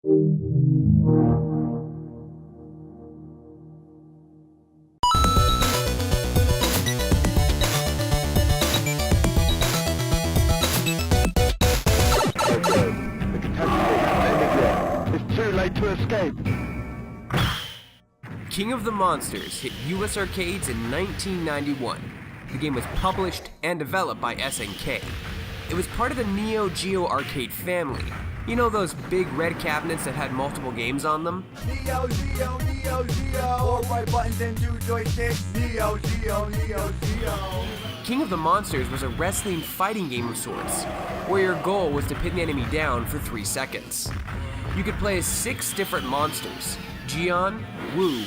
To escape. King of the Monsters hit US arcades in 1991. The game was published and developed by SNK. It was part of the Neo-Geo arcade family. You know those big red cabinets that had multiple games on them? Neo-Geo, Neo-Geo, 4 right buttons and 2 joysticks. Neo-Geo, Neo-Geo. King of the Monsters was a wrestling fighting game of sorts, where your goal was to pin the enemy down for 3 seconds. You could play as 6 different monsters: Gion, Wu,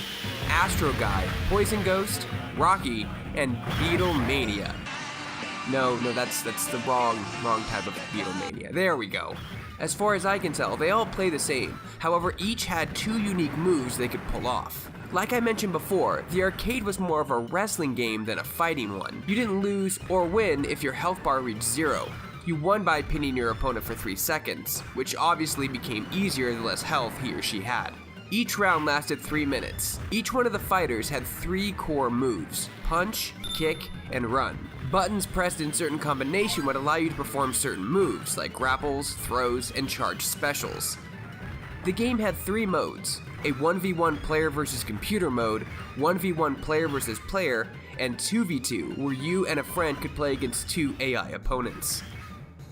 Astro Guy, Poison Ghost, Rocky, and Beatlemania. No, that's the wrong type of Beatlemania. There we go. As far as I can tell, they all play the same. However, each had 2 unique moves they could pull off. Like I mentioned before, the arcade was more of a wrestling game than a fighting one. You didn't lose or win if your health bar reached 0. You won by pinning your opponent for 3 seconds, which obviously became easier the less health he or she had. Each round lasted 3 minutes. Each one of the fighters had 3 core moves: punch, kick, and run. Buttons pressed in certain combination would allow you to perform certain moves, like grapples, throws, and charge specials. The game had 3 modes: a 1v1 player versus computer mode, 1v1 player versus player, and 2v2, where you and a friend could play against 2 AI opponents.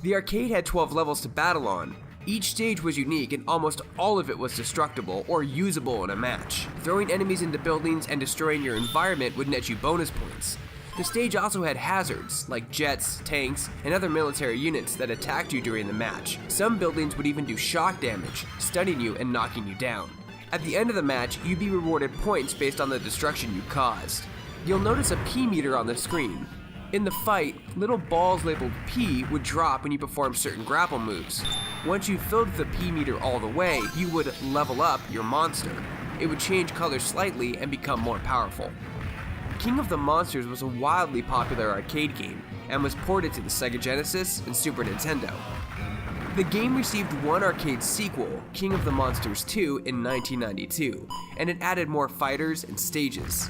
The arcade had 12 levels to battle on. Each stage was unique and almost all of it was destructible or usable in a match. Throwing enemies into buildings and destroying your environment would net you bonus points. The stage also had hazards, like jets, tanks, and other military units that attacked you during the match. Some buildings would even do shock damage, stunning you and knocking you down. At the end of the match, you'd be rewarded points based on the destruction you caused. You'll notice a P meter on the screen. In the fight, little balls labeled P would drop when you performed certain grapple moves. Once you filled the P meter all the way, you would level up your monster. It would change colors slightly and become more powerful. King of the Monsters was a wildly popular arcade game and was ported to the Sega Genesis and Super Nintendo. The game received one arcade sequel, King of the Monsters 2, in 1992, and it added more fighters and stages.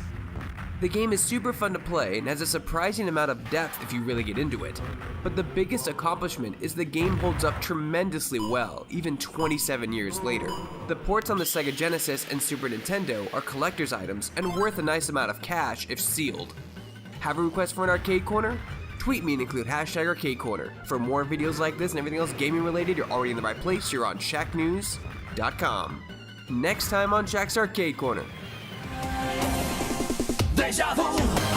The game is super fun to play and has a surprising amount of depth if you really get into it. But the biggest accomplishment is the game holds up tremendously well, even 27 years later. The ports on the Sega Genesis and Super Nintendo are collector's items and worth a nice amount of cash if sealed. Have a request for an arcade corner? Tweet me and include #ArcadeCorner. For more videos like this and everything else gaming related, you're already in the right place. You're on Shacknews.com. Next time on Shack's Arcade Corner. Deja vu.